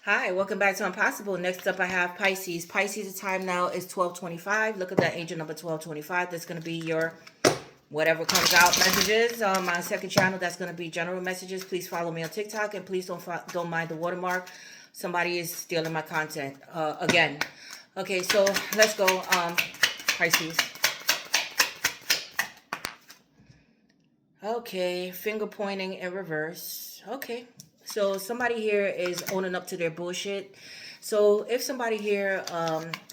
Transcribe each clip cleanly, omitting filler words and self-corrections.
Hi, welcome back to Impossible. Next up, I have Pisces. Pisces, the time now is 12:25. Look at that angel number 12:25. That's going to be your whatever comes out messages on my second channel. That's going to be general messages. Please follow me on TikTok and please don't mind the watermark. Somebody is stealing my content again. Okay, so let's go. Pisces. Okay, finger pointing in reverse. Okay. So somebody here is owning up to their bullshit. So if somebody here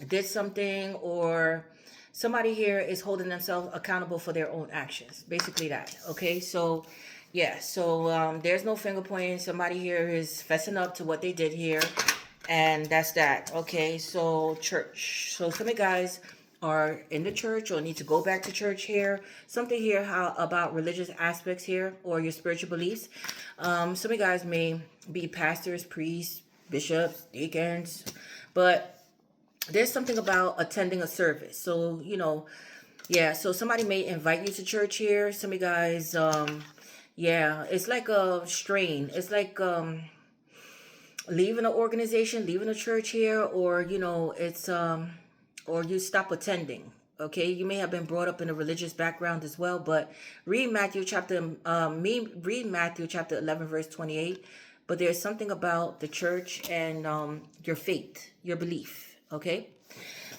did something, or somebody here is holding themselves accountable for their own actions, basically that. Okay, so yeah, so there's no finger pointing. Somebody here is fessing up to what they did here, and that's that. Okay, so church. So some of you guys are in the church or need to go back to church here. Something here how about religious aspects here or your spiritual beliefs. Some of you guys may be pastors, priests, bishops, deacons, but there's something about attending a service. So, yeah, so somebody may invite you to church here. Some of you guys, yeah, it's like a strain. It's like leaving an organization, leaving a church here, or, it's or you stop attending. Okay, you may have been brought up in a religious background as well, but read Matthew chapter 11 verse 28. But there's something about the church and your faith, your belief. Okay,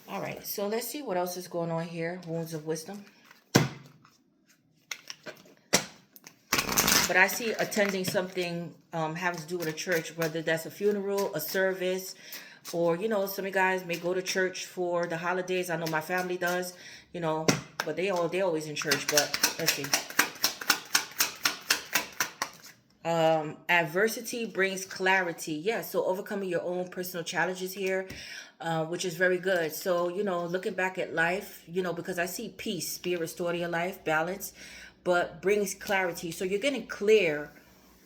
all right, so let's see what else is going on here. Wounds of wisdom. But I see attending something having to do with a church, whether that's a funeral, a service, or, some of you guys may go to church for the holidays. I know my family does, but they're always in church. But let's see. Adversity brings clarity. Yeah, so overcoming your own personal challenges here, which is very good. So, looking back at life, because I see peace being restored to your life, balance, but brings clarity. So you're getting clear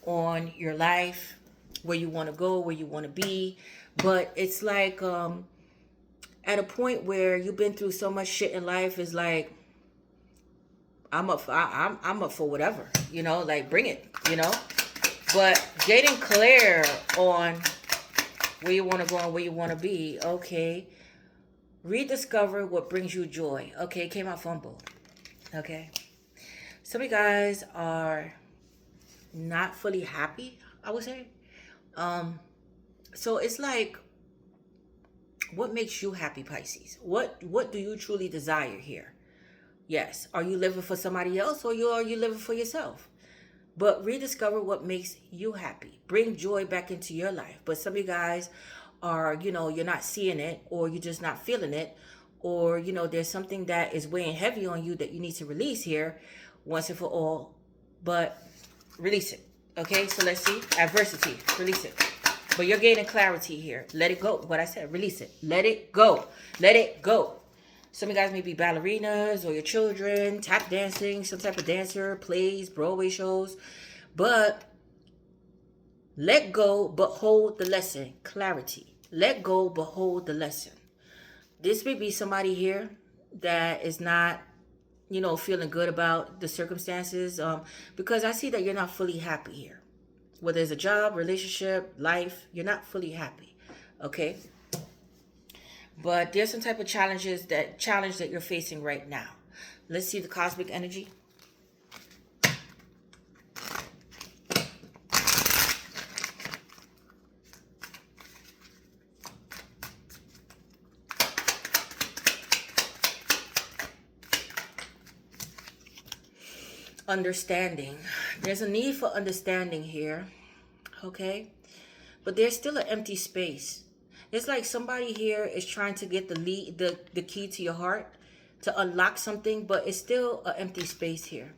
on your life, where you want to go, where you want to be. But it's like at a point where you've been through so much shit in life, is like, I'm up for whatever, like bring it, But getting clear on where you want to go and where you want to be. Okay. Rediscover what brings you joy. Okay, it came out fumble. Okay. Some of you guys are not fully happy, I would say. So it's like, what makes you happy, Pisces? What do you truly desire here? Yes. Are you living for somebody else, or are you living for yourself? But rediscover what makes you happy. Bring joy back into your life. But some of you guys are, you're not seeing it, or you're just not feeling it, or, there's something that is weighing heavy on you that you need to release here once and for all. But release it. Okay, so let's see. Adversity. Release it. But you're gaining clarity here. Let it go. What I said, release it. Let it go. Let it go. Some of you guys may be ballerinas, or your children, tap dancing, some type of dancer, plays, Broadway shows. But let go, but hold the lesson. Clarity. Let go, but hold the lesson. This may be somebody here that is not, feeling good about the circumstances. Because I see that you're not fully happy here. Whether it's a job, relationship, life, you're not fully happy. Okay? But there's some type of challenge that you're facing right now. Let's see the cosmic energy. Understanding. There's a need for understanding here. Okay? But there's still an empty space. It's like somebody here is trying to get the key to your heart to unlock something, but it's still an empty space here.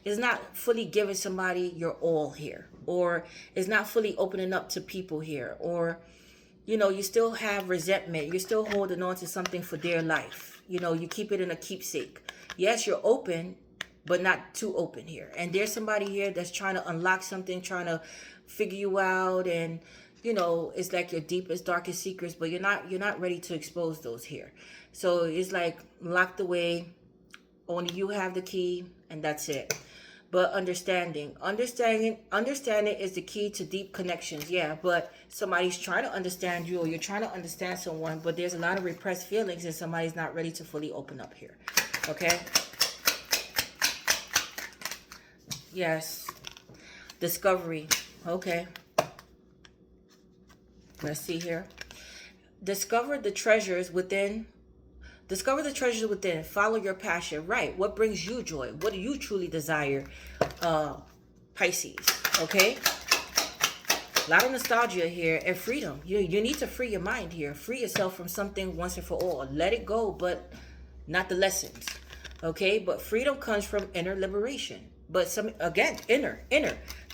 It's not fully giving somebody your all here, or it's not fully opening up to people here, or you still have resentment. You're still holding on to something for dear life. You keep it in a keepsake. Yes, you're open, but not too open here. And there's somebody here that's trying to unlock something, trying to figure you out, and it's like your deepest, darkest secrets, but you're not ready to expose those here. So it's like locked away. Only you have the key, and that's it. but understanding is the key to deep connections. Yeah, but somebody's trying to understand you, or you're trying to understand someone, but there's a lot of repressed feelings and somebody's not ready to fully open up here. Okay. Yes. Discovery. Okay. Let's see here. Discover the treasures within. Discover the treasures within. Follow your passion. Right. What brings you joy? What do you truly desire? Pisces. Okay. A lot of nostalgia here and freedom. You need to free your mind here. Free yourself from something once and for all. Let it go, but not the lessons. Okay. But freedom comes from inner liberation. But inner.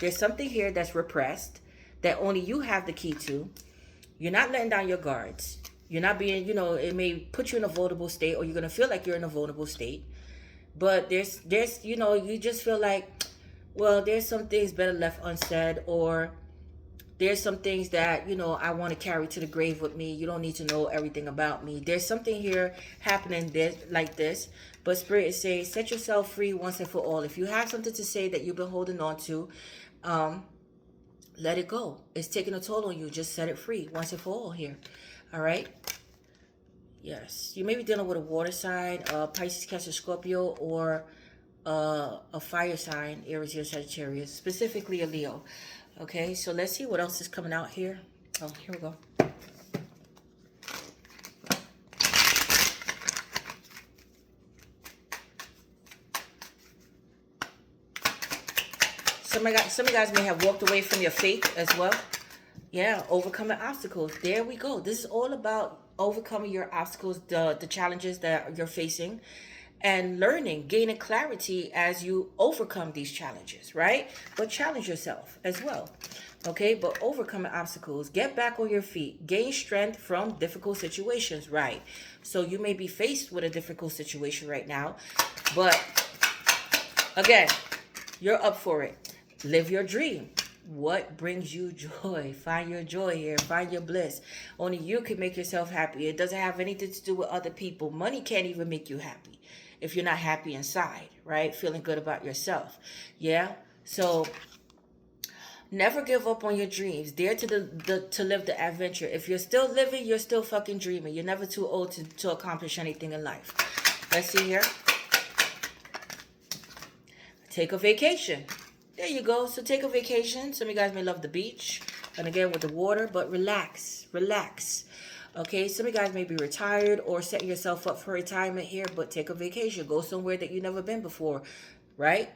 There's something here that's repressed that only you have the key to. You're not letting down your guards. You're not being, it may put you in a vulnerable state, or you're going to feel like you're in a vulnerable state. But there's, you just feel like, well, there's some things better left unsaid, or there's some things that, I want to carry to the grave with me. You don't need to know everything about me. There's something here happening like this. But Spirit is saying, set yourself free once and for all. If you have something to say that you've been holding on to, let it go. It's taking a toll on you. Just set it free once and for all here. All right. Yes. You may be dealing with a water sign, Pisces, Cancer, Scorpio, or a fire sign, Aries or Sagittarius, specifically a Leo. Okay. So let's see what else is coming out here. Oh, here we go. Some of you guys may have walked away from your faith as well. Yeah, overcoming obstacles. There we go. This is all about overcoming your obstacles, the challenges that you're facing, and learning, gaining clarity as you overcome these challenges, right? But challenge yourself as well. Okay, but overcoming obstacles, get back on your feet, gain strength from difficult situations, right? So you may be faced with a difficult situation right now, but again, you're up for it. Live your dream. What brings you joy? Find your joy here. Find your bliss. Only you can make yourself happy. It doesn't have anything to do with other people. Money can't even make you happy if you're not happy inside, right? Feeling good about yourself. Yeah? So never give up on your dreams. Dare to live the adventure. If you're still living, you're still fucking dreaming. You're never too old to accomplish anything in life. Let's see here. Take a vacation. There you go. So take a vacation. Some of you guys may love the beach. And again, with the water. But relax. Relax. Okay. Some of you guys may be retired or setting yourself up for retirement here. But take a vacation. Go somewhere that you've never been before. Right?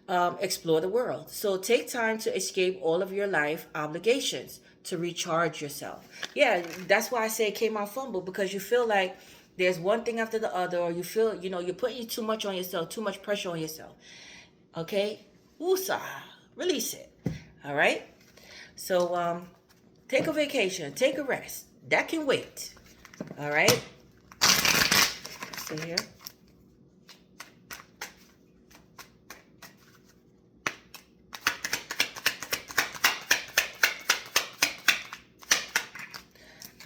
Explore the world. So take time to escape all of your life obligations. To recharge yourself. Yeah. That's why I say it came out fumble. Because you feel like there's one thing after the other. Or you feel, you're putting too much on yourself. Too much pressure on yourself. Okay? Woosah. Release it. All right? So, take a vacation. Take a rest. That can wait. All right? See here.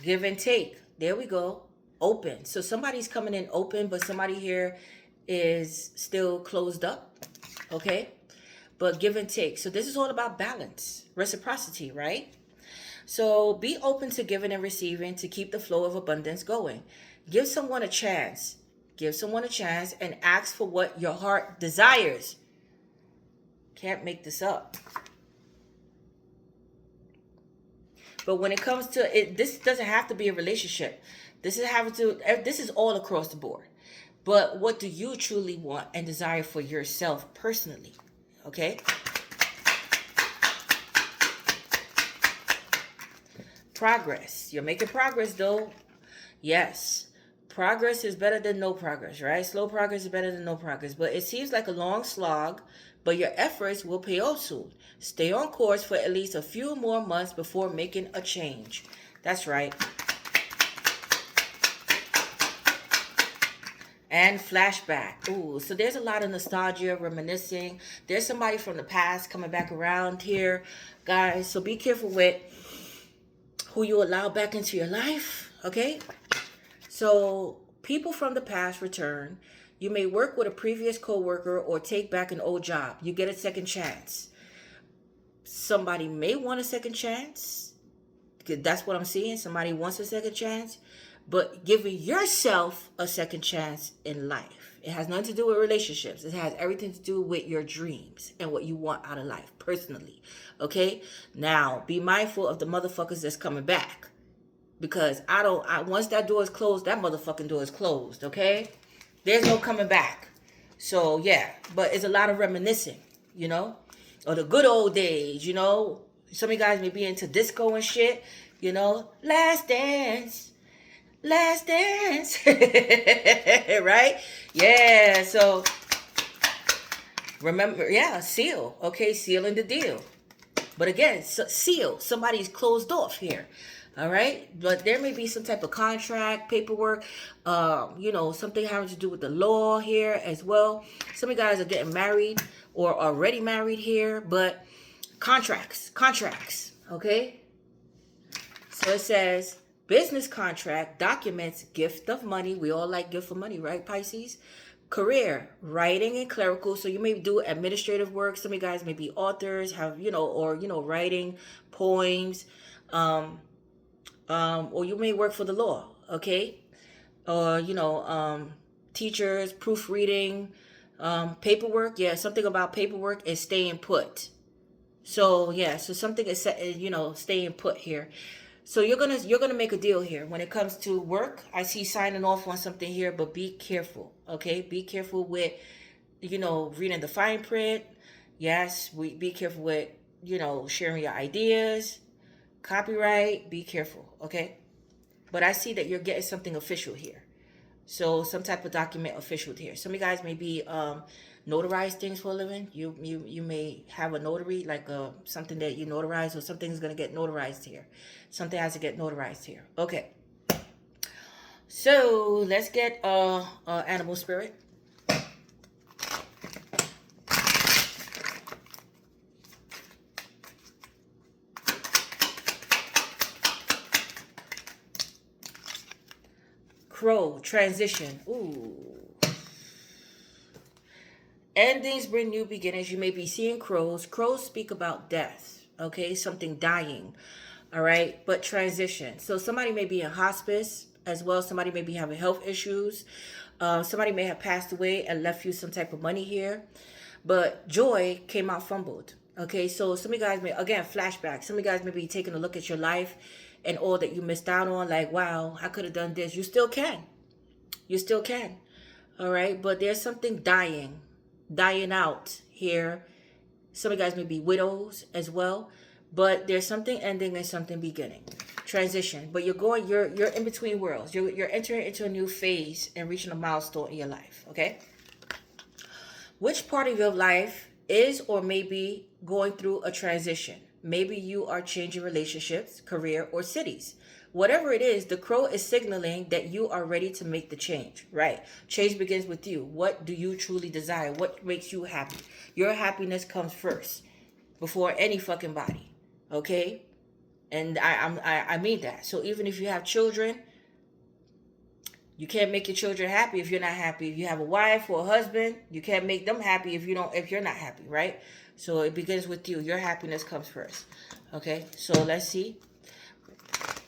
Give and take. There we go. Open. So somebody's coming in open, but somebody here is still closed up. Okay? But give and take. So this is all about balance, reciprocity, right? So be open to giving and receiving to keep the flow of abundance going. Give someone a chance. Give someone a chance and ask for what your heart desires. Can't make this up. But when it comes to it, this doesn't have to be a relationship. This is all across the board. But what do you truly want and desire for yourself personally? Okay. Progress. You're making progress though. Yes. Progress is better than no progress, right? Slow progress is better than no progress. But it seems like a long slog, but your efforts will pay off soon. Stay on course for at least a few more months before making a change. That's right. And flashback. Ooh, so there's a lot of nostalgia, reminiscing. There's somebody from the past coming back around here, guys. So be careful with who you allow back into your life, okay? So people from the past return. You may work with a previous coworker or take back an old job. You get a second chance. Somebody may want a second chance. That's what I'm seeing. Somebody wants a second chance. But giving yourself a second chance in life. It has nothing to do with relationships. It has everything to do with your dreams and what you want out of life personally. Okay? Now, be mindful of the motherfuckers that's coming back. Because once that door is closed, that motherfucking door is closed. Okay? There's no coming back. So, yeah. But it's a lot of reminiscing, you know? Or the good old days, you know? Some of you guys may be into disco and shit, you know? Last dance. Last dance. Right? Yeah, so remember, yeah, seal. Okay, sealing the deal. But again, seal. Somebody's closed off here. All right? But there may be some type of contract, paperwork, you know, something having to do with the law here as well. Some of you guys are getting married or already married here, but contracts, okay? So it says, business contract, documents, gift of money. We all like gift of money, right, Pisces? Career, writing and clerical. So you may do administrative work. Some of you guys may be authors, have, you know, or, you know, writing poems, or you may work for the law, okay? Or, you know, teachers, proofreading, paperwork. Yeah, something about paperwork and staying put. So, yeah, so something is, you know, staying put here. So you're gonna make a deal here when it comes to work. I see signing off on something here, but be careful, okay? Be careful with, you know, reading the fine print. Yes, be careful with, you know, sharing your ideas. Copyright, be careful, okay? But I see that you're getting something official here. So some type of document official here. Some of you guys may be notarize things for a living. You may have a notary, like something that you notarize, or something's gonna get notarized here. Something has to get notarized here. Okay. So let's get animal spirit. Crow, transition. Ooh. Endings bring new beginnings. You may be seeing crows. Crows speak about death, okay? Something dying, all right? But transition. So somebody may be in hospice as well. Somebody may be having health issues. Somebody may have passed away and left you some type of money here. But joy came out fumbled, okay? So some of you guys may, again, flashback. Some of you guys may be taking a look at your life and all that you missed out on. Like, wow, I could have done this. You still can. You still can, all right? But there's something dying out here. Some of you guys may be widows as well, but there's something ending and something beginning. Transition. But you're in between worlds. You're entering into a new phase and reaching a milestone in your life, okay? Which part of your life is or may be going through a transition? Maybe you are changing relationships, career, or cities. Whatever it is, the crow is signaling that you are ready to make the change, right? Change begins with you. What do you truly desire? What makes you happy? Your happiness comes first before any fucking body, okay? And I mean that. So even if you have children, you can't make your children happy if you're not happy. If you have a wife or a husband, you can't make them happy if you're not happy, right? So it begins with you. Your happiness comes first, okay? So let's see.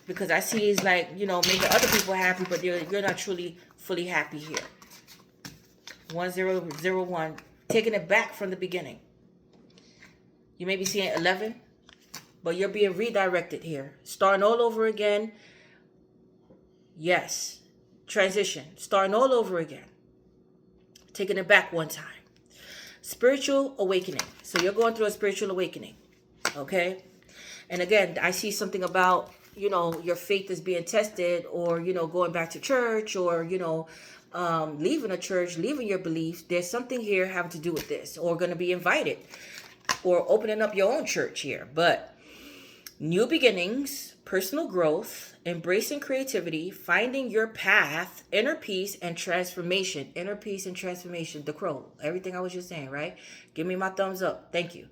Because I see it's like, you know, making other people happy, but you're not truly fully happy here. 1001, taking it back from the beginning. You may be seeing 11, but you're being redirected here. Starting all over again. Yes. Transition. Starting all over again. Taking it back one time. Spiritual awakening. So you're going through a spiritual awakening. Okay? And again, I see something about, you know, your faith is being tested, or, you know, going back to church, or, you know, leaving a church, leaving your beliefs. There's something here having to do with this, or going to be invited, or opening up your own church here. But new beginnings, personal growth, embracing creativity, finding your path, inner peace and transformation. Inner peace and transformation. The crow. Everything I was just saying, right? Give me my thumbs up. Thank you.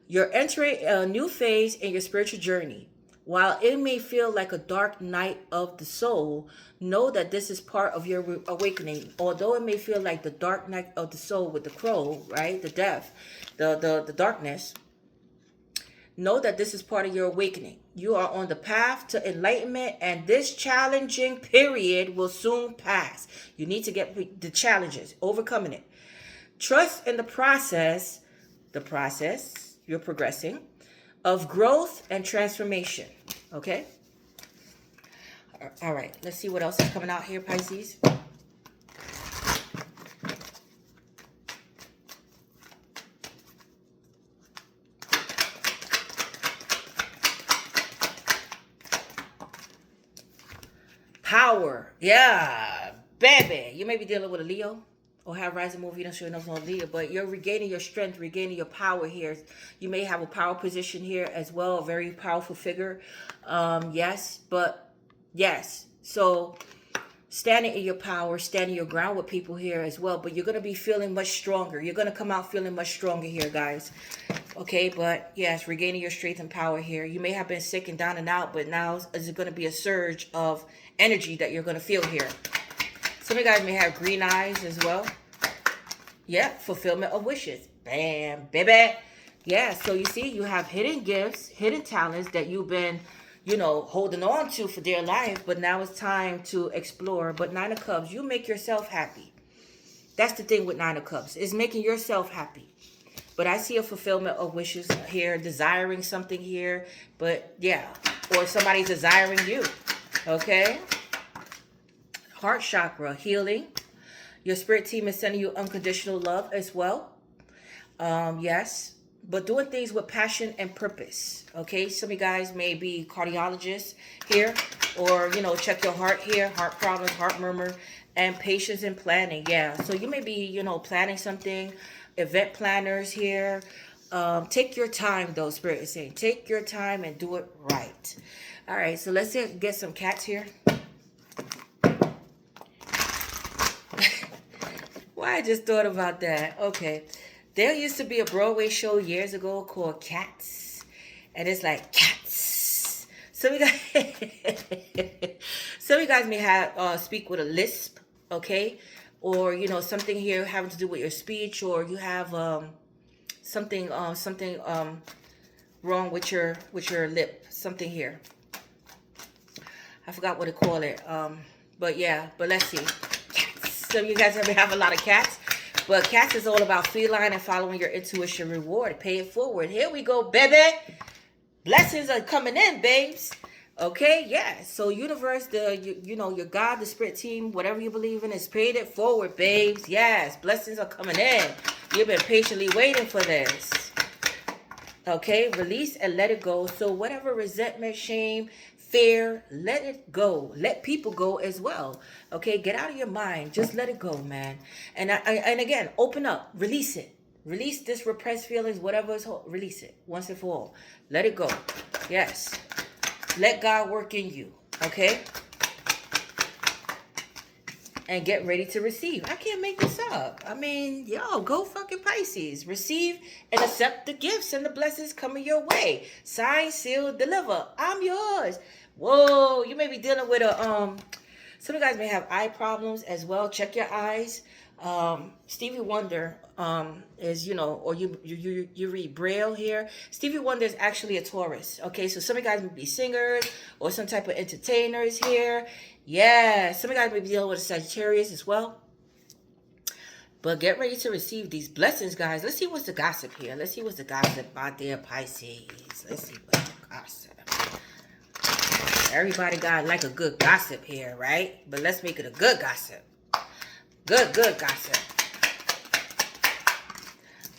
You're entering a new phase in your spiritual journey. While it may feel like a dark night of the soul, know that this is part of your awakening. Although it may feel like the dark night of the soul with the crow, right? The death, the darkness. Know that this is part of your awakening. You are on the path to enlightenment, and this challenging period will soon pass. You need to get the challenges, overcoming it. Trust in the process, you're progressing, of growth and transformation. Okay? All right, let's see what else is coming out here, Pisces. Power. Yeah, baby. You may be dealing with a Leo or have rising movie. You don't sure enough on Leo, but you're regaining your strength, regaining your power here. You may have a power position here as well, a very powerful figure. Yes, but yes. So standing in your power, standing your ground with people here as well, but you're going to be feeling much stronger. You're going to come out feeling much stronger here, guys. Okay, but yes, regaining your strength and power here. You may have been sick and down and out, but now is going to be a surge of energy that you're going to feel here. Some of you guys may have green eyes as well. Yeah, fulfillment of wishes. Bam, baby. Yeah, so you see, you have hidden gifts, hidden talents that you've been, holding on to for dear life, but now it's time to explore. But Nine of Cups, you make yourself happy. That's the thing with Nine of Cups, is making yourself happy. But I see a fulfillment of wishes here, desiring something here. But yeah, or somebody's desiring you. Okay? Heart chakra, healing. Your spirit team is sending you unconditional love as well. Yes. But doing things with passion and purpose. Okay? Some of you guys may be cardiologists here. Or, check your heart here. Heart problems, heart murmur. And patience and planning. Yeah. So you may be, planning something. Event planners here. Take your time, though, Spirit is saying. Take your time and do it right. All right, so let's get some cats here. Why I just thought about that. Okay. There used to be a Broadway show years ago called Cats. And it's like, cats. Some of you guys may have speak with a lisp, okay? Or, something here having to do with your speech, or you have something wrong with your lip, something here. I forgot what to call it. But let's see. Cats. Some of you guys may have a lot of cats, but cats is all about feline and following your intuition reward. Pay it forward. Here we go, baby. Blessings are coming in, babes. Okay, yeah. So universe, your God, the spirit team, whatever you believe in, is paid it forward, babes. Yes, blessings are coming in. You've been patiently waiting for this. Okay, release and let it go. So whatever resentment, shame, fear, let it go. Let people go as well. Okay, get out of your mind. Just let it go, man. And again, open up, release it. Release this repressed feelings, whatever is, release it once and for all. Let it go. Yes. Let God work in you, okay? And get ready to receive. I can't make this up. I mean, yo, go fucking Pisces. Receive and accept the gifts and the blessings coming your way. Sign, seal, deliver. I'm yours. Whoa, you may be dealing with some of you guys may have eye problems as well. Check your eyes. Stevie Wonder is, or you read Braille here. Stevie Wonder is actually a Taurus. Okay, so some of you guys may be singers or some type of entertainers here. Yeah, some of you guys may be dealing with a Sagittarius as well. But get ready to receive these blessings, guys. Let's see what's the gossip here. Let's see what's the gossip out there, Pisces. Let's see what's the gossip. Everybody got like a good gossip here, right? But let's make it a good gossip. Good gossip.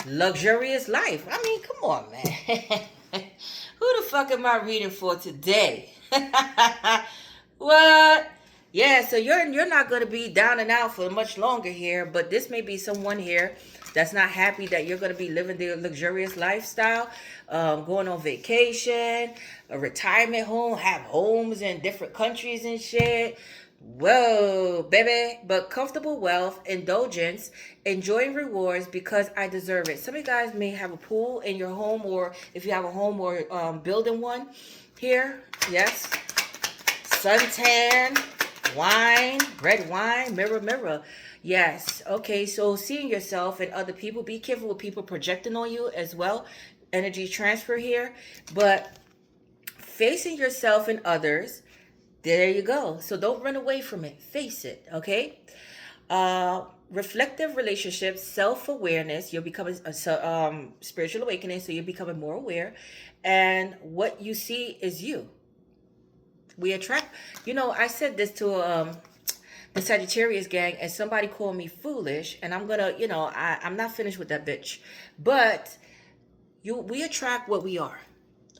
Luxurious life. I mean, come on, man. Who the fuck am I reading for today? What? Yeah, so you're not going to be down and out for much longer here, but this may be someone here that's not happy that you're going to be living their luxurious lifestyle, going on vacation, a retirement home, have homes in different countries and shit. Whoa, baby. But comfortable wealth, indulgence, enjoying rewards because I deserve it. Some of you guys may have a pool in your home, or if you have a home or building one, here. Yes. Suntan, wine, red wine, mirror, mirror. Yes. Okay. So seeing yourself and other people, be careful with people projecting on you as well. Energy transfer here. But facing yourself and others, there you go. So don't run away from it. Face it. Okay. Reflective relationships, self-awareness. You're becoming a spiritual awakening. So you're becoming more aware. And what you see is you. We attract, I said this to the Sagittarius gang, and somebody called me foolish, and I'm gonna, I'm not finished with that bitch. But we attract what we are.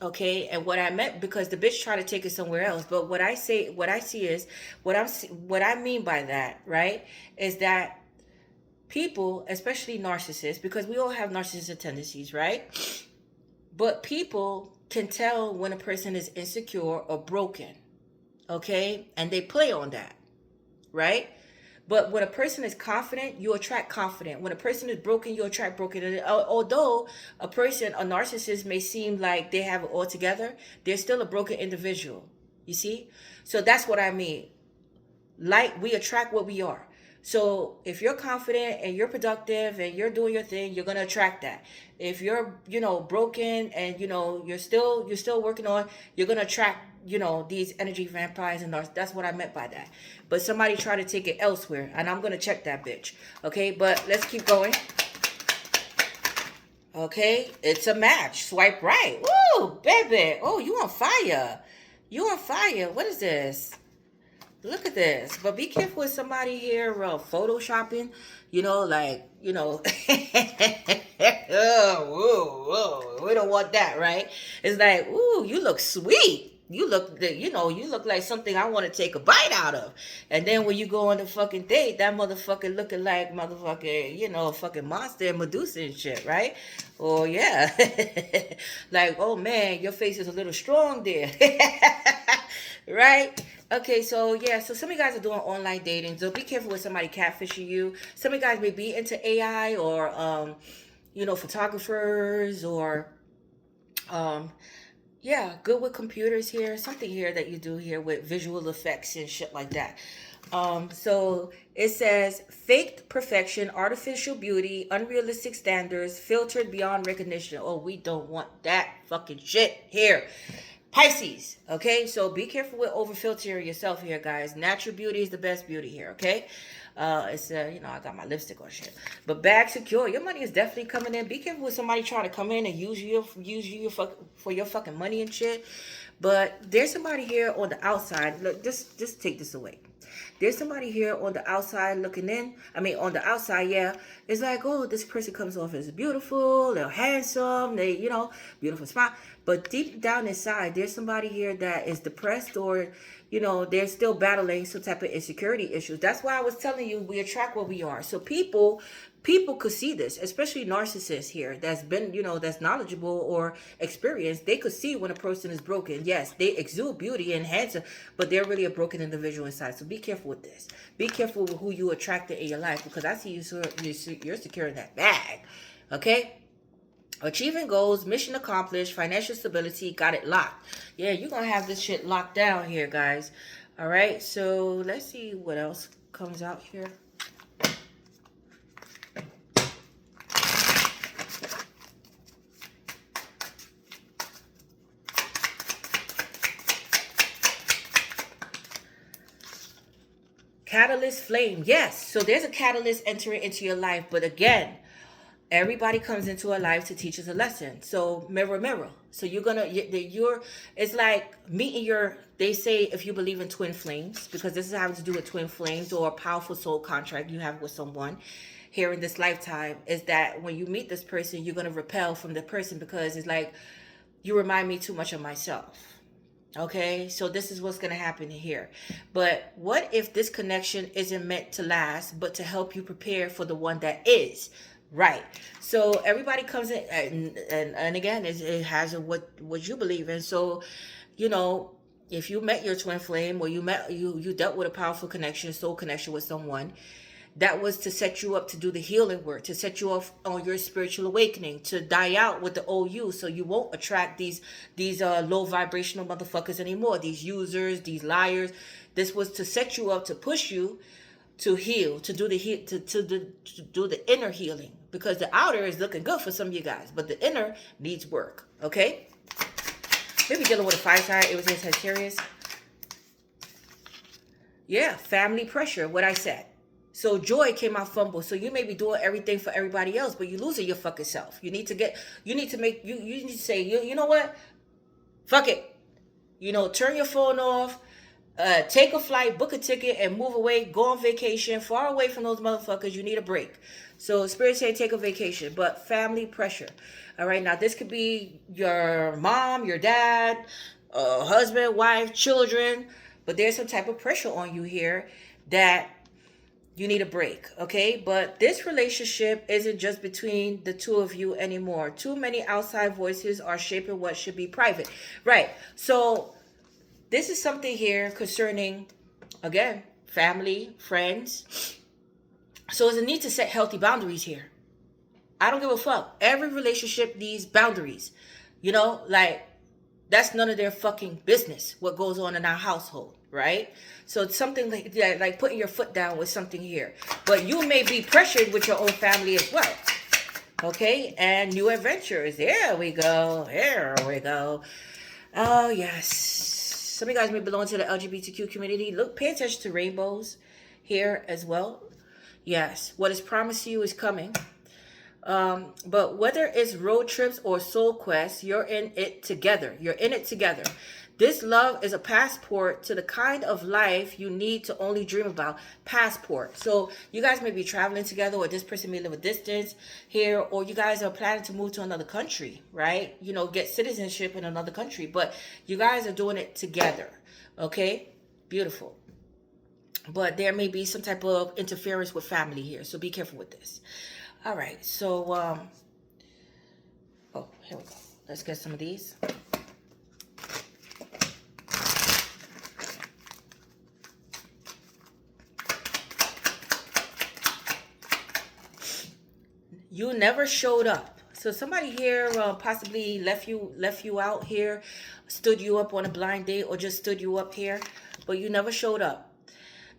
Okay, and what I meant, because the bitch tried to take it somewhere else, but what I see is, what I mean by that, right, is that people, especially narcissists, because we all have narcissistic tendencies, right? But people can tell when a person is insecure or broken. Okay, and they play on that, right? But when a person is confident, you attract confident. When a person is broken, you attract broken. And although a narcissist may seem like they have it all together, they're still a broken individual. You see? So that's what I mean. Like, we attract what we are. So if you're confident and you're productive and you're doing your thing, you're gonna attract that. If you're, broken and you're still working on, you're gonna attract, these energy vampires and narcissists. That's what I meant by that. But somebody try to take it elsewhere, and I'm gonna check that bitch. Okay, but let's keep going. Okay, it's a match. Swipe right. Woo, baby. Oh, you on fire. You on fire. What is this? Look at this. But be careful with somebody here photoshopping, oh, whoa, we don't want that, right? It's like, ooh, you look sweet. You look like something I want to take a bite out of. And then when you go on the fucking date, that motherfucker looking like motherfucking, a fucking monster and Medusa and shit, right? Oh, yeah. Like, oh, man, your face is a little strong there. Right? Okay, so yeah, so some of you guys are doing online dating. So be careful with somebody catfishing you. Some of you guys may be into AI or, photographers or, yeah, good with computers here. Something here that you do here with visual effects and shit like that. So it says faked perfection, artificial beauty, unrealistic standards, filtered beyond recognition. Oh, we don't want that fucking shit here. Pisces, okay? So be careful with over-filtering yourself here, guys. Natural beauty is the best beauty here, okay? It's, I got my lipstick on shit. But bag secure. Your money is definitely coming in. Be careful with somebody trying to come in and use you for your fucking money and shit. But there's somebody here on the outside. Look, just take this away. There's somebody here on the outside looking in. I mean, on the outside, yeah. It's like, oh, this person comes off as beautiful, they're handsome, beautiful smile. But deep down inside, there's somebody here that is depressed or, they're still battling some type of insecurity issues. That's why I was telling you, we attract what we are. So people could see this, especially narcissists here that's been, that's knowledgeable or experienced. They could see when a person is broken. Yes, they exude beauty and handsome, but they're really a broken individual inside. So be careful with this. Be careful with who you attracted in your life, because I see you're securing that bag. Okay? Achieving goals, mission accomplished, financial stability, got it locked. Yeah, you're going to have this shit locked down here, guys. All right, so let's see what else comes out here. Catalyst flame. Yes, so there's a catalyst entering into your life, but again, everybody comes into our life to teach us a lesson. So mirror, mirror. So it's like meeting they say if you believe in twin flames, because this is having to do with twin flames or a powerful soul contract you have with someone here in this lifetime, is that when you meet this person, you're going to repel from the person because it's like, you remind me too much of myself. Okay, so this is what's going to happen here. But what if this connection isn't meant to last, but to help you prepare for the one that is? Right. So everybody comes in, and again, it has what you believe in. So, if you met your twin flame, or you dealt with a powerful connection, soul connection with someone, that was to set you up to do the healing work, to set you off on your spiritual awakening, to die out with the old you, so you won't attract these low vibrational motherfuckers anymore, these users, these liars. This was to set you up, to push you to heal, to do to do the inner healing, because the outer is looking good for some of you guys, but the inner needs work. Okay, maybe dealing with a fire sign. It was in Sagittarius. Yeah, family pressure, what I said. So joy came out fumble. So you may be doing everything for everybody else, but you're losing your fucking self. You need to make, you need to say, you know what? Fuck it. Turn your phone off, take a flight, book a ticket, and move away. Go on vacation, far away from those motherfuckers. You need a break. So Spirit say take a vacation, but family pressure. All right, now this could be your mom, your dad, husband, wife, children, but there's some type of pressure on you here that you need a break, okay? But this relationship isn't just between the two of you anymore. Too many outside voices are shaping what should be private. Right, so this is something here concerning, again, family, friends. So there's a need to set healthy boundaries here. I don't give a fuck. Every relationship needs boundaries. Like, that's none of their fucking business what goes on in our household, right? So it's something like that, like putting your foot down with something here. But you may be pressured with your own family as well. Okay? And new adventures. Here we go. Here we go. Oh, yes. Some of you guys may belong to the LGBTQ community. Look, pay attention to rainbows here as well. Yes. What is promised to you is coming. But whether it's road trips or soul quests, you're in it together. You're in it together. This love is a passport to the kind of life you need to only dream about. Passport. So you guys may be traveling together, or this person may live a distance here, or you guys are planning to move to another country, right? Get citizenship in another country, but you guys are doing it together. Okay? Beautiful. But there may be some type of interference with family here, so be careful with this. All right, so, here we go. Let's get some of these. You never showed up. So somebody here possibly left you out here, stood you up on a blind date, or just stood you up here, but you never showed up.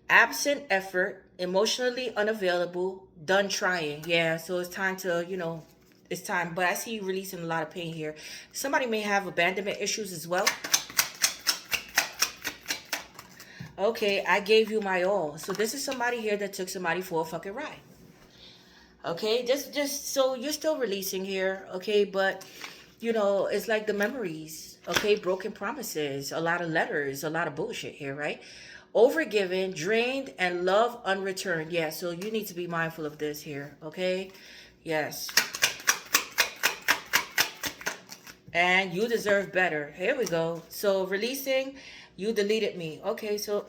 Absent effort, emotionally unavailable, done trying. Yeah, so it's time to, it's time. But I see you releasing a lot of pain here. Somebody may have abandonment issues as well. Okay, I gave you my all. So this is somebody here that took somebody for a fucking ride. Okay, just so you're still releasing here, okay, but it's like the memories, okay, broken promises, a lot of letters, a lot of bullshit here, right? Overgiven, drained, and love unreturned. Yeah, so you need to be mindful of this here, okay? Yes. And you deserve better. Here we go. So releasing, you deleted me. Okay, so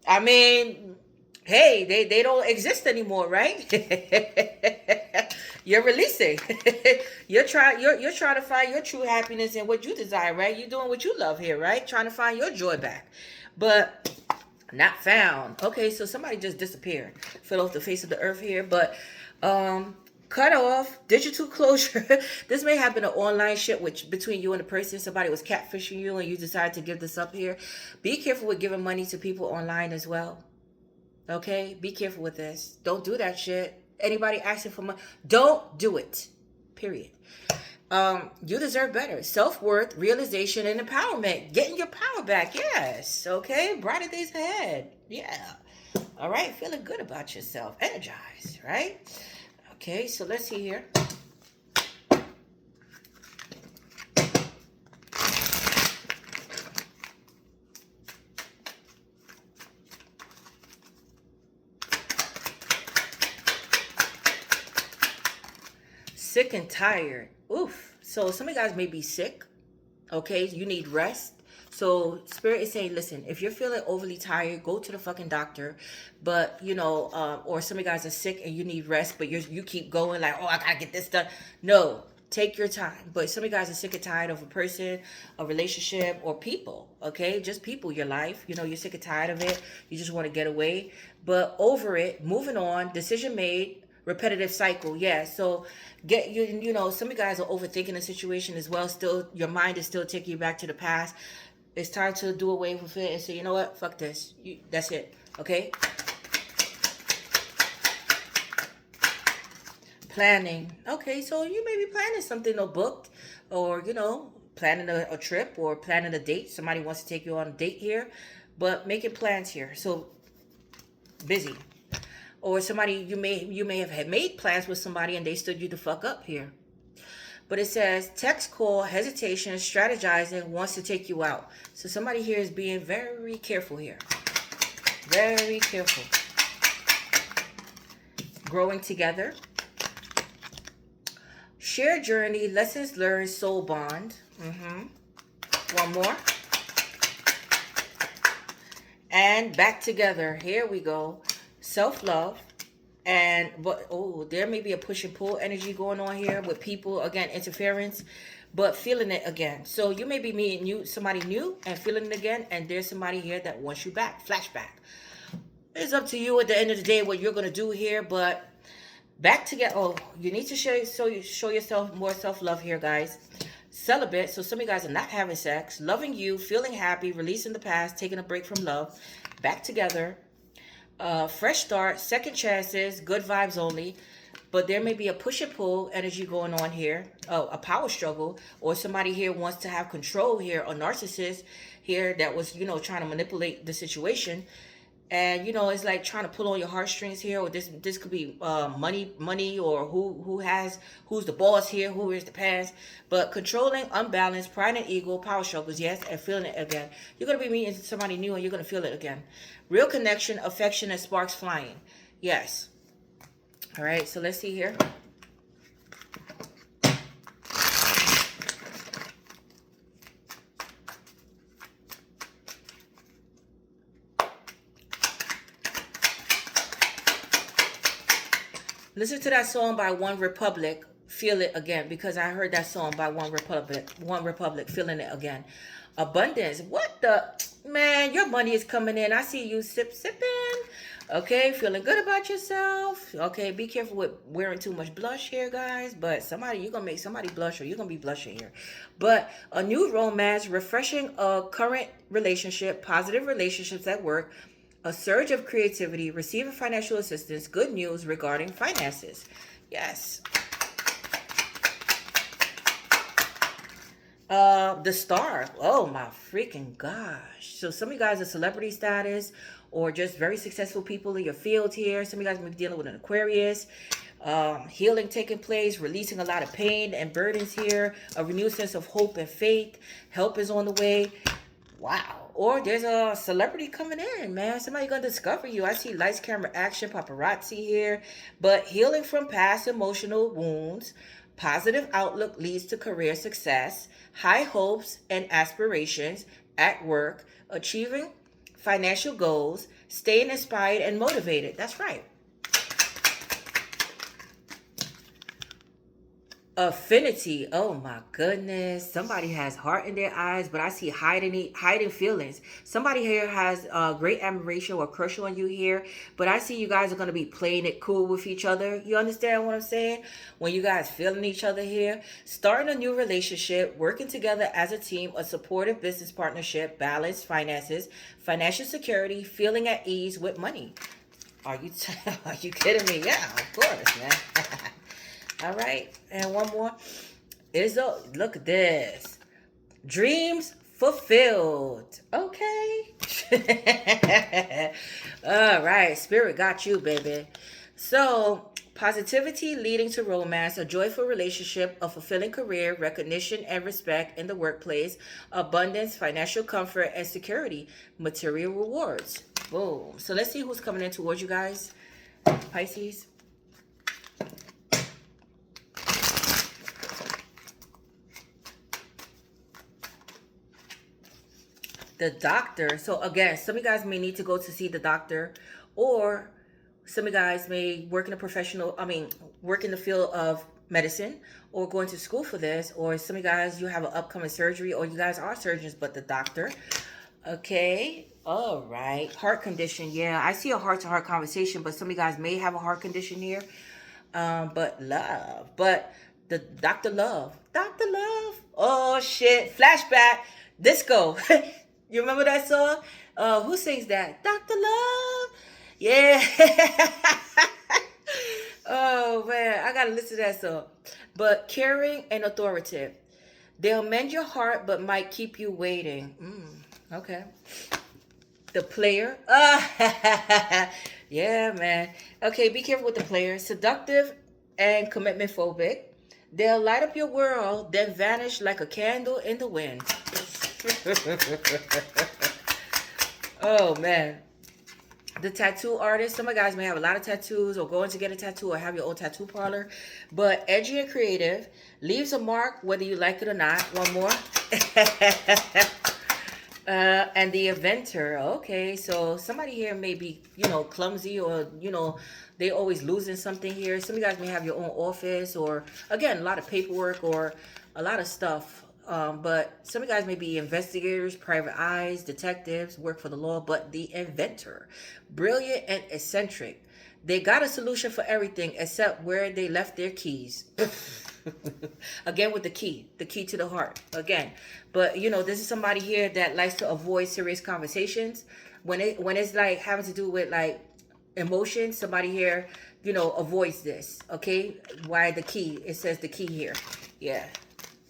I mean, hey, they don't exist anymore, right? You're releasing. you're trying to find your true happiness and what you desire, right? You're doing what you love here, right? Trying to find your joy back. But not found. Okay, so somebody just disappeared. Fell off the face of the earth here. But cut off, digital closure. This may have been an online shit between you and the person. Somebody was catfishing you and you decided to give this up here. Be careful with giving money to people online as well. Okay, be careful with this. Don't do that shit. Anybody asking for money, don't do it. Period. You deserve better. Self-worth, realization, and empowerment. Getting your power back. Yes. Okay. Brighter days ahead. Yeah. All right. Feeling good about yourself. Energized. Right. Okay. So let's see here. Sick and tired. Oof. So some of you guys may be sick. Okay. You need rest. So Spirit is saying, listen, if you're feeling overly tired, go to the fucking doctor. But, or some of you guys are sick and you need rest, but you keep going like, oh, I gotta get this done. No. Take your time. But some of you guys are sick and tired of a person, a relationship, or people. Okay, just people, your life. You know, you're sick and tired of it. You just want to get away. But over it, moving on, decision made, repetitive cycle. Yeah. So get you. You know, some of you guys are overthinking the situation as well. Still, your mind is still taking you back to the past. It's time to do away with it and say, you know what, fuck this. That's it. Okay. Planning. Okay, so you may be planning something or booked, or planning a trip or planning a date. Somebody wants to take you on a date here, but making plans here. So busy. Or somebody you may have had made plans with somebody and they stood you the fuck up here. But it says text, call, hesitation, strategizing, wants to take you out. So somebody here is being very careful here. Very careful. Growing together. Shared journey, lessons learned, soul bond. One more. And back together. Here we go. Self-love. There may be a push and pull energy going on here with people, again, interference, but feeling it again. So you may be meeting somebody new and feeling it again, and there's somebody here that wants you back. Flashback. It's up to you at the end of the day what you're going to do here, but back together. Oh, you need to show yourself more self-love here, guys. Celibate. So some of you guys are not having sex, loving you, feeling happy, releasing the past, taking a break from love, back together. Fresh start, second chances, good vibes only. But there may be a push and pull energy going on here. Oh, a power struggle. Or somebody here wants to have control here. A narcissist here that was, trying to manipulate the situation. And, it's like trying to pull on your heartstrings here. Or this could be money, or who's the boss here, who is the past. But controlling, unbalanced, pride and ego, power struggles, yes, and feeling it again. You're going to be meeting somebody new and you're going to feel it again. Real connection, affection, and sparks flying. Yes. All right, so let's see here. Listen to that song by One Republic, Feel It Again, because I heard that song by One Republic, Feeling It Again. Abundance. What the? Man, your money is coming in. I see you sipping. Okay, feeling good about yourself. Okay, be careful with wearing too much blush here, guys. But you're going to make somebody blush, or you're going to be blushing here. But a new romance, refreshing a current relationship, positive relationships at work, a surge of creativity, receiving financial assistance, good news regarding finances. Yes. The star. Oh my freaking gosh. So some of you guys are celebrity status or just very successful people in your field here. Some of you guys may be dealing with an Aquarius. Healing taking place, releasing a lot of pain and burdens here. A renewed sense of hope and faith. Help is on the way. Wow. Or there's a celebrity coming in, man. Somebody gonna discover you. I see lights, camera, action, paparazzi here. But healing from past emotional wounds. Positive outlook leads to career success. High hopes and aspirations at work. Achieving financial goals. Staying inspired and motivated. That's right. Affinity. Oh my goodness. Somebody has heart in their eyes, but I see hiding feelings. Somebody here has great admiration or crush on you here, but I see you guys are going to be playing it cool with each other. You understand what I'm saying? When you guys feeling each other here, starting a new relationship, working together as a team, a supportive business partnership, balanced finances, financial security, feeling at ease with money. Are you kidding me? Yeah, of course, man. All right, and one more. Look at this. Dreams fulfilled. Okay. All right, spirit got you, baby. So, positivity leading to romance, a joyful relationship, a fulfilling career, recognition and respect in the workplace, abundance, financial comfort, and security, material rewards. Boom. So let's see who's coming in towards you guys, Pisces. The doctor. So again, some of you guys may need to go to see the doctor, or some of you guys may work in the field of medicine or going to school for this, or some of you guys, you have an upcoming surgery, or you guys are surgeons, but the doctor. Okay. All right. Heart condition. Yeah, I see a heart-to-heart conversation, but some of you guys may have a heart condition here. But love. But the Dr. Love. Dr. Love. Oh, shit. Flashback. Disco. You remember that song? Who sings that? Dr. Love. Yeah. Oh, man. I got to listen to that song. But caring and authoritative. They'll mend your heart, but might keep you waiting. Okay. The player. Yeah, man. Okay, be careful with the player. Seductive and commitment phobic. They'll light up your world, then vanish like a candle in the wind. Oh, man. The tattoo artist. Some of you guys may have a lot of tattoos or going to get a tattoo or have your own tattoo parlor. But edgy and creative. Leaves a mark whether you like it or not. One more. And the inventor. Okay, so somebody here may be, clumsy, or, they always losing something here. Some of you guys may have your own office, or, again, a lot of paperwork or a lot of stuff. But some of you guys may be investigators, private eyes, detectives, work for the law. But the inventor, brilliant and eccentric. They got a solution for everything except where they left their keys. Again, with the key to the heart. Again, but this is somebody here that likes to avoid serious conversations when it's like having to do with like emotions. Somebody here, avoids this. Okay, why the key? It says the key here. Yeah,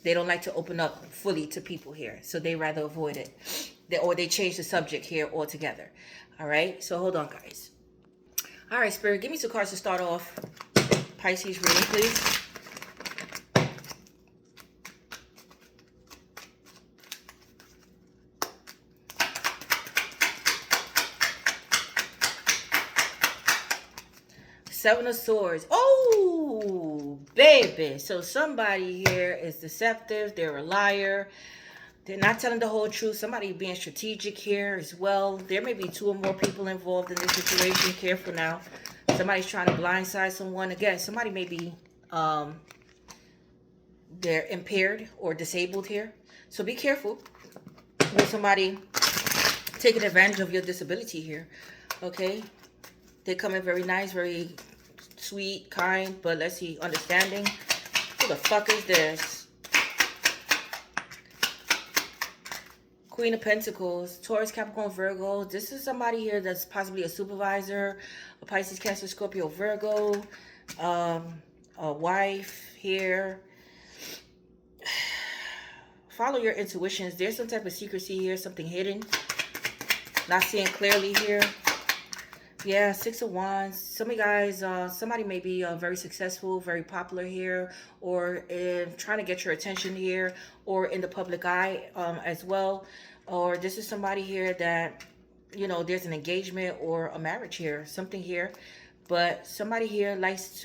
they don't like to open up fully to people here, so they rather avoid it. Or they change the subject here altogether. All right, so hold on, guys. All right, Spirit, give me some cards to start off Pisces reading, please. Seven of Swords. Oh, baby. So somebody here is deceptive. They're a liar. They're not telling the whole truth. Somebody being strategic here as well. There may be 2 or more people involved in this situation. Careful now. Somebody's trying to blindside someone. Again, somebody may be they're impaired or disabled here. So be careful with somebody taking advantage of your disability here. Okay? They come in very nice, very sweet, kind, but let's see, understanding. Who the fuck is this? Queen of Pentacles, Taurus, Capricorn, Virgo. This is somebody here that's possibly a supervisor, a Pisces, Cancer, Scorpio, Virgo, a wife here. Follow your intuitions. There's some type of secrecy here, something hidden. Not seeing clearly here. Yeah, 6 of Wands. Some of you guys, somebody may be very successful, very popular here, or trying to get your attention here, or in the public eye as well. Or this is somebody here that, there's an engagement or a marriage here, something here. But somebody here likes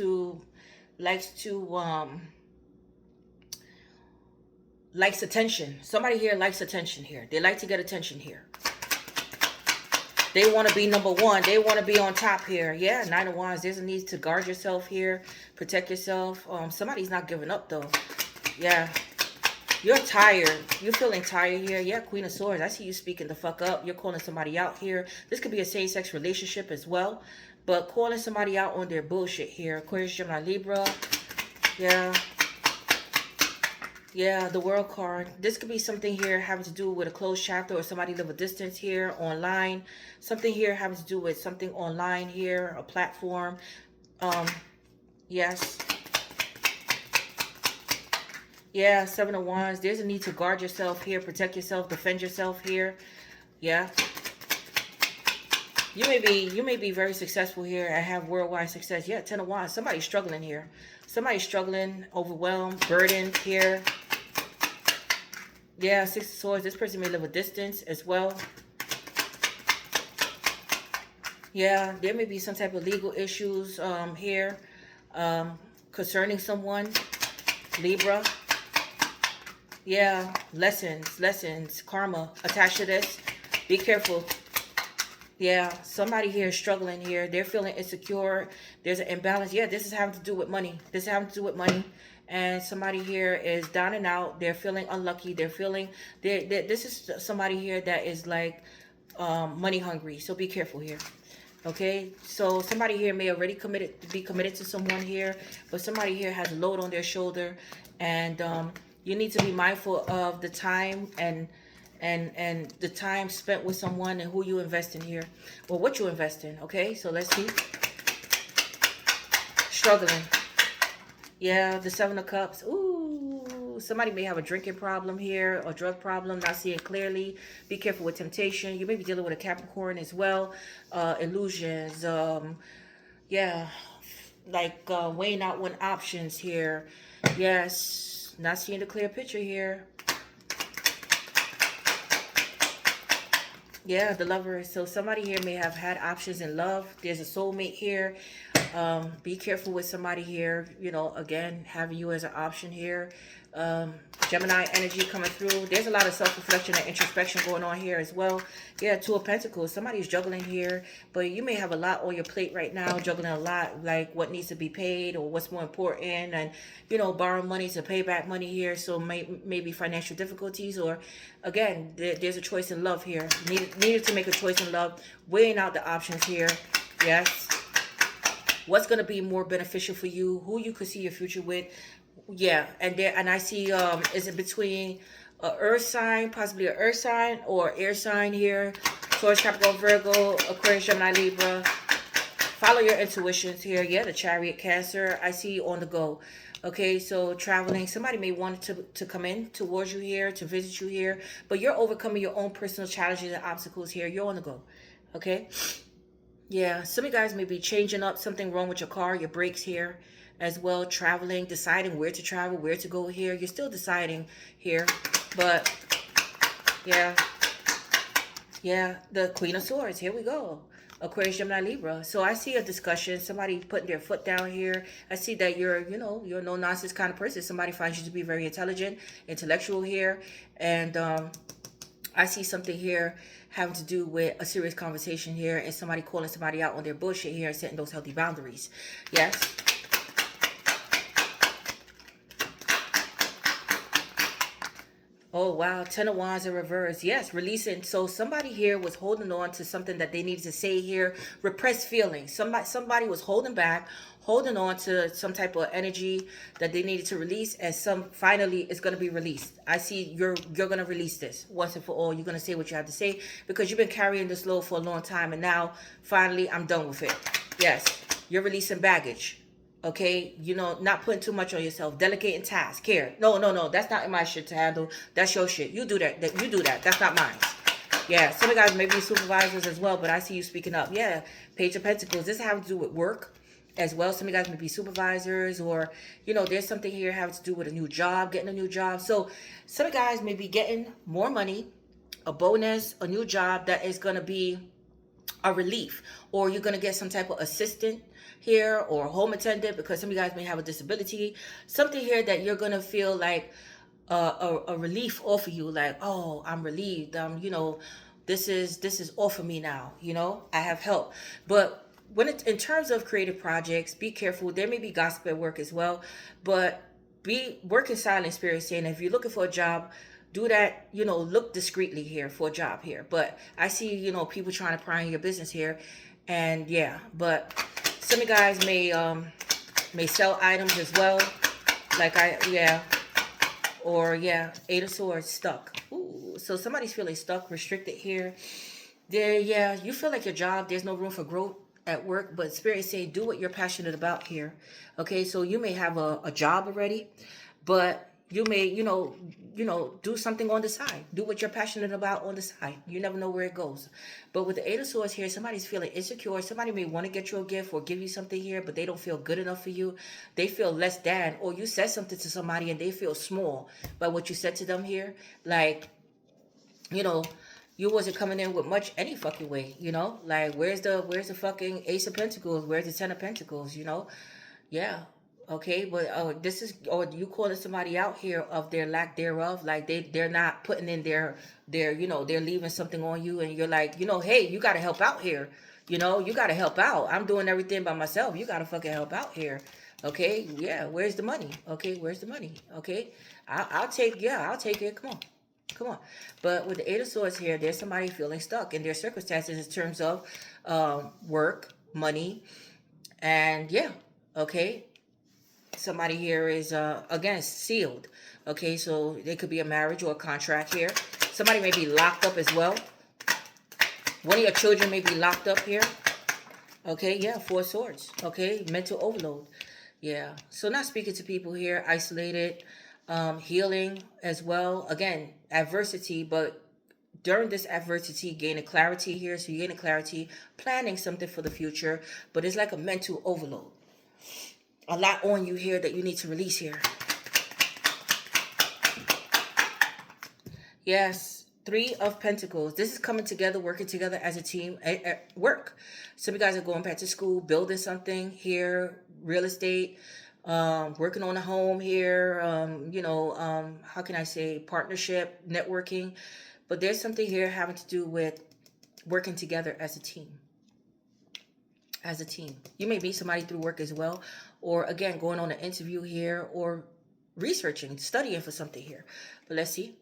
attention. Somebody here likes attention here. They like to get attention here. They want to be number one. They want to be on top here. Yeah, 9 of Wands. There's a need to guard yourself here. Protect yourself. Somebody's not giving up, though. Yeah. You're tired. You're feeling tired here. Yeah, Queen of Swords. I see you speaking the fuck up. You're calling somebody out here. This could be a same-sex relationship as well. But calling somebody out on their bullshit here. Aquarius, Gemini, Libra. Yeah. Yeah, the World card. This could be something here having to do with a closed chapter, or somebody live a distance here, online. Something here having to do with something online here, a platform. Yes. Yeah, 7 of Wands. There's a need to guard yourself here, protect yourself, defend yourself here. Yeah. You may be very successful here and have worldwide success. Yeah, 10 of Wands. Somebody's struggling here. Somebody's struggling, overwhelmed, burdened here. Yeah, 6 of Swords. This person may live a distance as well. Yeah, there may be some type of legal issues here concerning someone. Libra. Yeah, lessons, karma attached to this. Be careful. Yeah, somebody here is struggling here. They're feeling insecure. There's an imbalance. Yeah, this is having to do with money. This is having to do with money. And somebody here is down and out. They're feeling unlucky. They're feeling this is somebody here that is like money hungry. So be careful here. Okay, so somebody here may already be committed to someone here, but somebody here has a load on their shoulder, and you need to be mindful of the time and the time spent with someone and who you invest in here, or what you invest in. Okay, so let's see. Struggling. Yeah, the Seven of Cups. Ooh, somebody may have a drinking problem here, or drug problem, not seeing clearly. Be careful with temptation. You may be dealing with a Capricorn as well. Illusions. Yeah, like weighing out one options here. Yes, not seeing the clear picture here. Yeah, the lover. So somebody here may have had options in love. There's a soulmate here. Be careful with somebody here. You know, again, having you as an option here. Gemini energy coming through. There's a lot of self-reflection and introspection going on here as well. Yeah, Two of Pentacles. Somebody's juggling here, but you may have a lot on your plate right now, juggling a lot, like what needs to be paid or what's more important, and you know, borrow money to pay back money here. So maybe financial difficulties, or again, there's a choice in love here. Needed to make a choice in love, weighing out the options here. Yes, what's going to be more beneficial for you, who you could see your future with. Yeah, and I see is it between a earth sign, possibly an earth sign, or air sign here. Taurus, Capricorn, Virgo, Aquarius, Gemini, Libra. Follow your intuitions here. Yeah, the Chariot, Cancer. I see you on the go. Okay, so traveling. Somebody may want to come in towards you here, to visit you here, but you're overcoming your own personal challenges and obstacles here. You're on the go. Okay. Yeah, some of you guys may be changing up something wrong with your car, your brakes here as well, traveling, deciding where to travel, where to go here. You're still deciding here, but yeah, yeah, the Queen of Swords, here we go. Aquarius, Gemini, Libra. So I see a discussion, somebody putting their foot down here. I see that you're, you know, you're a no-nonsense kind of person. Somebody finds you to be very intelligent, intellectual here, and I see something here having to do with a serious conversation here and somebody calling somebody out on their bullshit here and setting those healthy boundaries. Yes. Oh, wow. Ten of Wands in reverse. Yes, releasing. So somebody here was holding on to something that they needed to say here. Repressed feelings. Somebody was holding back, holding on to some type of energy that they needed to release, and some finally it's going to be released. I see you're going to release this once and for all. You're going to say what you have to say because you've been carrying this load for a long time, and now finally I'm done with it. Yes, you're releasing baggage. Okay, you know, not putting too much on yourself, delegating tasks, care. No, that's not my shit to handle. That's your shit. You do that. You do that. That's not mine. Yeah, some of you guys may be supervisors as well, but I see you speaking up. Yeah, Page of Pentacles. This has to do with work as well. Some of you guys may be supervisors, or, you know, there's something here having to do with a new job, getting a new job. So some of you guys may be getting more money, a bonus, a new job that is going to be a relief, or you're going to get some type of assistant here or home attendant, because some of you guys may have a disability, something here that you're going to feel like a relief off of you, like, oh, I'm relieved, you know, this is off of me now, you know, I have help. But when it's in terms of creative projects, be careful. There may be gossip at work as well, but be work in silent, spirit saying, if you're looking for a job, do that, you know, look discreetly here for a job here. But I see, you know, people trying to pry in your business here, and yeah, but some of you guys may sell items as well, like or yeah, Eight of Swords, stuck. Ooh, so somebody's feeling stuck, restricted here. There, yeah, you feel like your job, there's no room for growth at work, but Spirit is saying do what you're passionate about here. Okay, so you may have a job already, but you may, do something on the side. Do what you're passionate about on the side. You never know where it goes. But with the Eight of Swords here, somebody's feeling insecure. Somebody may want to get you a gift or give you something here, but they don't feel good enough for you. They feel less than, or you said something to somebody and they feel small by what you said to them here. Like, you know, you wasn't coming in with much any fucking way, you know? Like, where's the fucking Ace of Pentacles? Where's the Ten of Pentacles, you know? Yeah. Okay, but this is, or you calling somebody out here of their lack thereof, like they're not putting in their, they're leaving something on you, and you're like, hey, you got to help out here. You got to help out. I'm doing everything by myself. You got to fucking help out here. Okay, yeah. Where's the money? Okay, where's the money? Okay, I'll take, yeah, I'll take it. Come on. Come on. But with the Eight of Swords here, there's somebody feeling stuck in their circumstances in terms of work, money, and yeah, okay. Somebody here is again sealed. Okay, so there could be a marriage or a contract here. Somebody may be locked up as well. One of your children may be locked up here. Okay, yeah, Four of Swords. Okay, mental overload. Yeah, so not speaking to people here, isolated, healing as well. Again, adversity, but during this adversity, gaining clarity here. So you're gaining clarity, planning something for the future, but it's like a mental overload. A lot on you here that you need to release here. Yes, Three of Pentacles. This is coming together, working together as a team at work. Some of you guys are going back to school, building something here, real estate, working on a home here, how can I say, partnership, networking. But there's something here having to do with working together as a team. As a team. You may meet somebody through work as well, or again, going on an interview here, or researching, studying for something here. But let's see.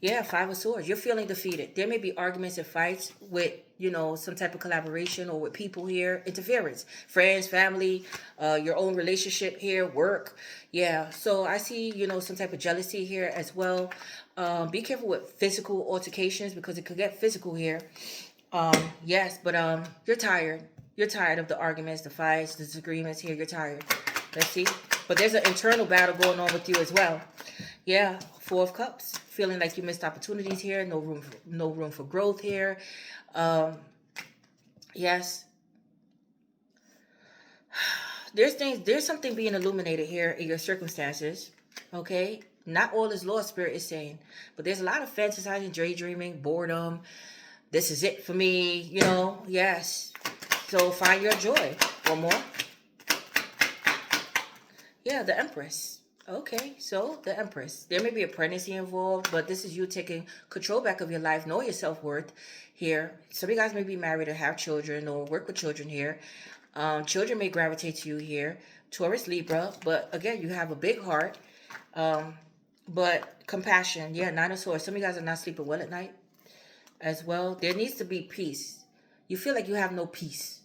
Yeah, Five of Swords. You're feeling defeated. There may be arguments and fights with, some type of collaboration or with people here. Interference. Friends, family, your own relationship here, work. Yeah, so I see, some type of jealousy here as well. Be careful with physical altercations because it could get physical here. Yes, but you're tired. You're tired of the arguments, the fights, the disagreements here. You're tired. Let's see. But there's an internal battle going on with you as well. Yeah, Four of Cups. Feeling like you missed opportunities here. No room for growth here. Yes. There's something being illuminated here in your circumstances. Okay? Not all is lost, Spirit is saying. But there's a lot of fantasizing, daydreaming, boredom. This is it for me, yes. So find your joy. One more. Yeah, the Empress. Okay, so the Empress. There may be a pregnancy involved, but this is you taking control back of your life, know your self-worth here. Some of you guys may be married or have children or work with children here. Children may gravitate to you here. Taurus, Libra, but again, you have a big heart. But compassion, yeah, Nine of Swords. Some of you guys are not sleeping well at night as well. There needs to be peace. You feel like you have no peace,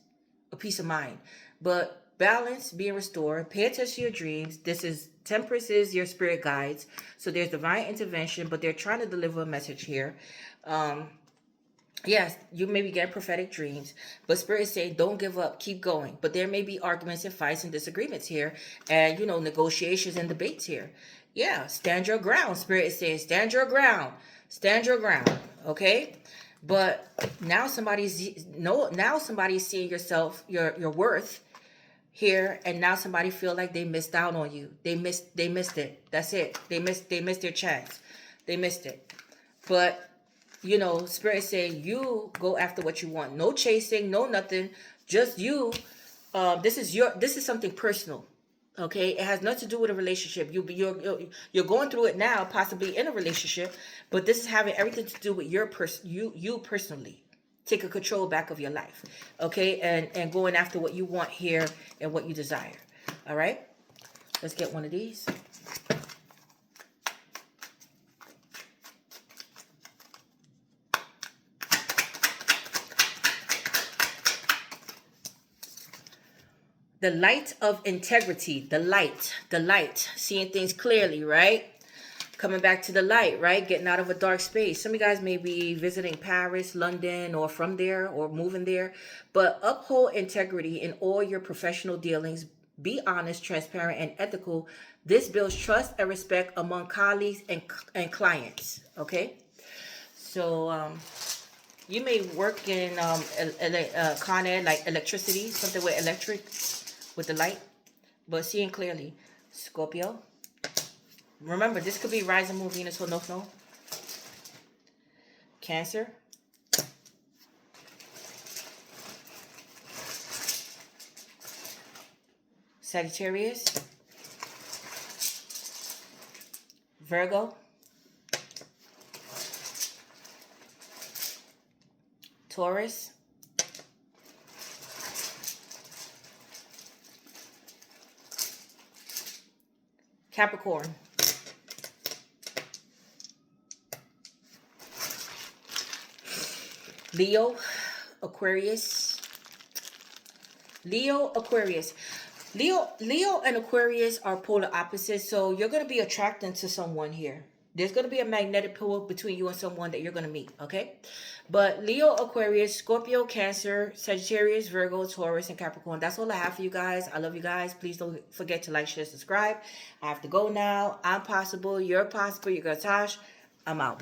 a peace of mind. But balance being restored. Pay attention to your dreams. This is Temperance is your spirit guides. So there's divine intervention, but they're trying to deliver a message here. Yes, you may be getting prophetic dreams, but Spirit is saying don't give up, keep going. But there may be arguments and fights and disagreements here, and negotiations and debates here. Yeah, stand your ground. Spirit is saying stand your ground, stand your ground. Okay, but now somebody's seeing your worth here, and now somebody feel like they missed out on you. They missed it. That's it. They missed their chance. They missed it. But Spirit saying you go after what you want. No chasing, no nothing. Just you. This is something personal. Okay, it has nothing to do with a relationship. You're going through it now, possibly in a relationship, but this is having everything to do with you personally. Taking control back of your life, okay, and going after what you want here and what you desire. All right, let's get one of these. The light of integrity, the light, seeing things clearly, right? Coming back to the light, right? Getting out of a dark space. Some of you guys may be visiting Paris, London, or from there, or moving there. But uphold integrity in all your professional dealings. Be honest, transparent, and ethical. This builds trust and respect among colleagues and clients, okay? So, you may work in Con Ed, like electricity, something with electric, with the light. But seeing clearly, Scorpio. Remember, this could be rising moon, Venus, or North Node. Cancer. Sagittarius, Virgo, Taurus, Capricorn, Leo, Aquarius, Leo, Aquarius. Leo and Aquarius are polar opposites, so you're going to be attracted to someone here. There's going to be a magnetic pull between you and someone that you're going to meet, okay? But Leo, Aquarius, Scorpio, Cancer, Sagittarius, Virgo, Taurus, and Capricorn. That's all I have for you guys. I love you guys. Please don't forget to like, share, subscribe. I have to go now. I'm Possible. You're Possible. Your girl Tosh. I'm out.